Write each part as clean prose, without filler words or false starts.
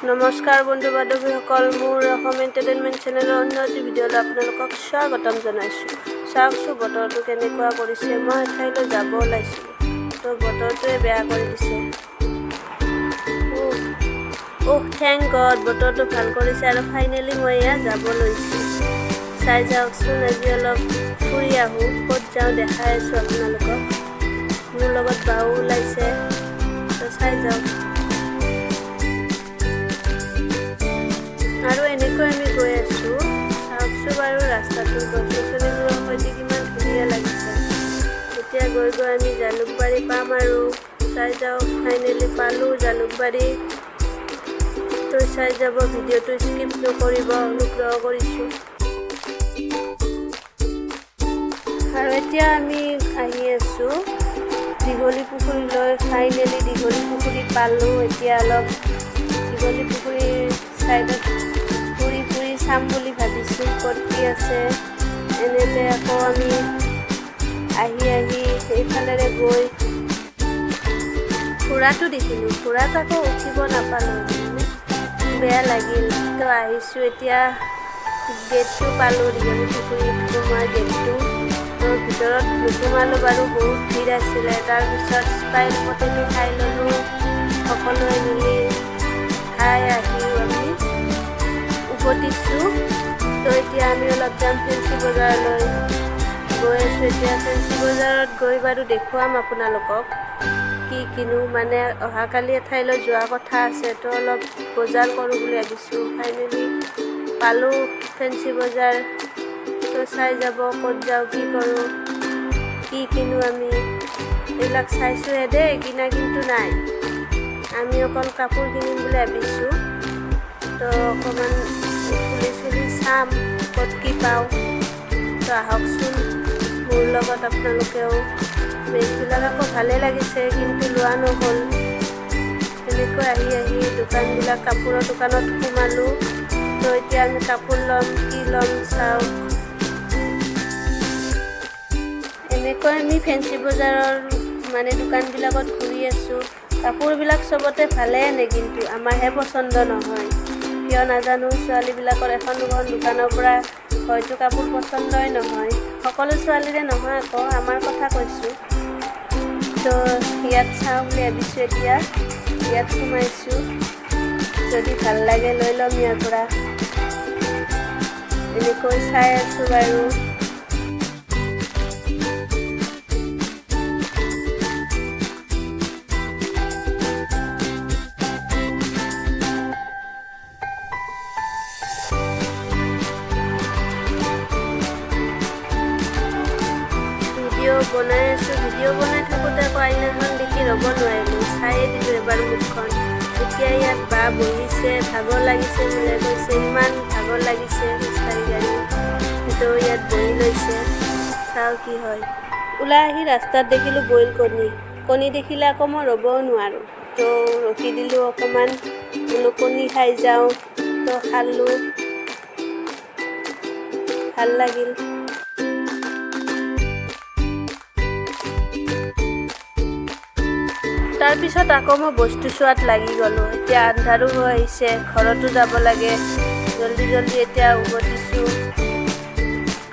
নমস্কাৰ বন্ধু বান্ধৱীসকল, মোৰ অসম এণ্টাৰটেইনমেণ্ট চেনেলৰ অন্য এটি ভিডিঅ'লৈ আপোনালোকক স্বাগতম জনাইছোঁ। চাওকচোন বতৰটো কেনেকুৱা কৰিছে। মই এঠাইলৈ যাব ওলাইছিলোঁ, তো বতৰটোৱে বেয়া কৰি দিছে। থেংক গড, বতৰটো ভাল কৰিছে আৰু ফাইনেলি মই এয়া যাব লৈছোঁ। চাই যাওকচোন, আজি অলপ ফুৰি আহোঁ। ক'ত যাওঁ দেখাই আছোঁ আপোনালোকক। মোৰ লগত বাও ওলাইছে, তো চাই যাওক। আৰু এনেকৈ আমি গৈ আছোঁ। চাওকচোন বাৰু ৰাস্তাটো গছ-গছনিবোৰৰ সৈতে কিমান ধুনীয়া লাগিছে। এতিয়া গৈ গৈ আমি জালুকবাৰী পাম আৰু চাই যাওক, ফাইনেলি পালোঁ জালুকবাৰী। তো চাই যাব, ভিডিঅ'টো স্কিপ নকৰিব, অনুগ্ৰহ কৰিছোঁ। আৰু এতিয়া আমি আহি আছোঁ দীঘলী পুখুৰীলৈ। ফাইনেলি দীঘলী পুখুৰী পালোঁ। এতিয়া অলপ দীঘলী পুখুৰীৰ ছাইডত ফুৰি চাম বুলি ভাবিছোঁ, ক'ত কি আছে। এনেতে আকৌ আমি আহি এইফালেৰে গৈ ফুৰাটো দেখিলোঁ। ফুৰাত আকৌ উঠিব নাপালোঁ, বেয়া লাগিল। তো আহিছোঁ এতিয়া, গেটটো পালোঁ, দীঘলী পুখুৰীত সোমোৱাৰ গেটটো। তো ভিতৰত নোসোমালোঁ বাৰু, বহুত ভিৰ আছিলে। তাৰপিছত ষ্টাইল ফটোটো খাই ল'লোঁ সকলোৱে মিলি। খাই আহি আমি উভতিছোঁ। তো এতিয়া আমি অলপ যাম ফেঞ্চি বজাৰলৈ। গৈ আছোঁ এতিয়া ফেঞ্চি বজাৰত গৈ বাৰু দেখুৱাম আপোনালোকক কি কিনো। মানে অহাকালি এঠাইলৈ যোৱা কথা আছে, তো অলপ বজাৰ কৰোঁ বুলি ভাবিছোঁ। ফাইনেলি পালোঁ ফেঞ্চি বজাৰ। তো চাই যাব, ক'ত যাওঁ, কি কৰোঁ, কি কিনো। আমি এইবিলাক চাইছোঁহে দেই, কিনা কিন্তু নাই। আমি অকল কাপোৰ কিনিম বুলি ভাবিছোঁ। তো অকণমান ফুলি চাম, ক'ত কি পাওঁ। তো আহকচোন মোৰ লগত আপোনালোকেও। বেগবিলাক আকৌ ভালেই লাগিছে, কিন্তু লোৱা নহ'ল। এনেকৈ আহি দোকানবিলাক, কাপোৰৰ দোকানত সোমালোঁ। তো এতিয়া আমি কাপোৰ ল'ম, কি ল'ম চাওঁ। এনেকৈ আমি ফেঞ্চি বজাৰৰ মানে দোকানবিলাকত ঘূৰি আছোঁ। কাপোৰবিলাক চবতে ভালে আনে, কিন্তু আমাৰহে পচন্দ নহয়, কিয় নাজানো। ছোৱালীবিলাকৰ এখন দুখন দোকানৰ পৰা হয়তো কাপোৰ পচন্দই নহয়। সকলো ছোৱালীৰে নহয় আকৌ, আমাৰ কথা কৈছোঁ। তো ইয়াত চাওঁ বুলি ভাবিছোঁ। এতিয়া ইয়াত সোমাইছোঁ, যদি ভাল লাগে লৈ ল'ম ইয়াৰ পৰা। এনেকৈ চাই আছোঁ বাৰু। ভিডিঅ' বনাই থাকোঁতে আকৌ আইনাখন দেখি ৰ'ব নোৱাৰিলোঁ, চায়ে দিলোঁ এবাৰ মুখখন। এতিয়া ইয়াত বা বহিছে, ভাগৰ লাগিছে বোলে, কৈছে ইমান ভাগৰ লাগিছে খোজকাঢ়ি গাড়ী। তো ইয়াত বহি লৈছে, চাওঁ কি হয়। ওলাই আহি ৰাস্তাত দেখিলোঁ বইল কণী দেখিলে আকৌ মই ৰ'বও নোৱাৰোঁ। তো ৰখি দিলোঁ অকণমান, বোলো কণী খাই যাওঁ। তো খালোঁ, ভাল লাগিল। তাৰপিছত আকৌ মই বস্তু চোৱাত লাগি গ'লোঁ। এতিয়া আন্ধাৰো হৈ আহিছে, ঘৰতো যাব লাগে। জল্দি এতিয়া উভতিছোঁ,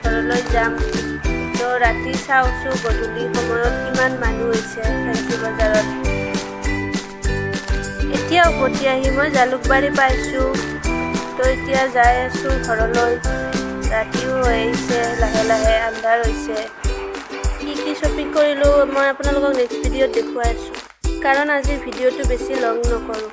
ঘৰলৈ যাম। তো ৰাতি চাওঁছোঁ গধূলি সময়ত কিমান মানুহ হৈছে ফেঞ্চি বজাৰত। এতিয়া উভতি আহি মই জালুকবাৰী পাইছোঁ। তো এতিয়া যাই আছোঁ ঘৰলৈ। ৰাতিও হৈ আহিছে, লাহে আন্ধাৰ হৈছে। কি শ্বপিং কৰিলোঁ মই আপোনালোকক নেক্সট ভিডিঅ'ত দেখুৱাই আছোঁ, কাৰণ আজিৰ ভিডিঅ'টো বেছি লং নকৰোঁ।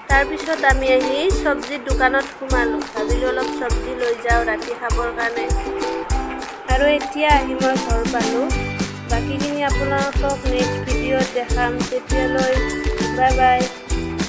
তাৰপিছত আমি আহি চব্জিৰ দোকানত সোমালোঁ। ভাবিলোঁ অলপ চব্জি লৈ যাওঁ ৰাতি খাবৰ কাৰণে। আৰু এতিয়া আহি মই ঘৰ পালোঁ। বাকীখিনি আপোনালোকক নেক্সট ভিডিঅ'ত দেখাম। তেতিয়ালৈ বাই বাই।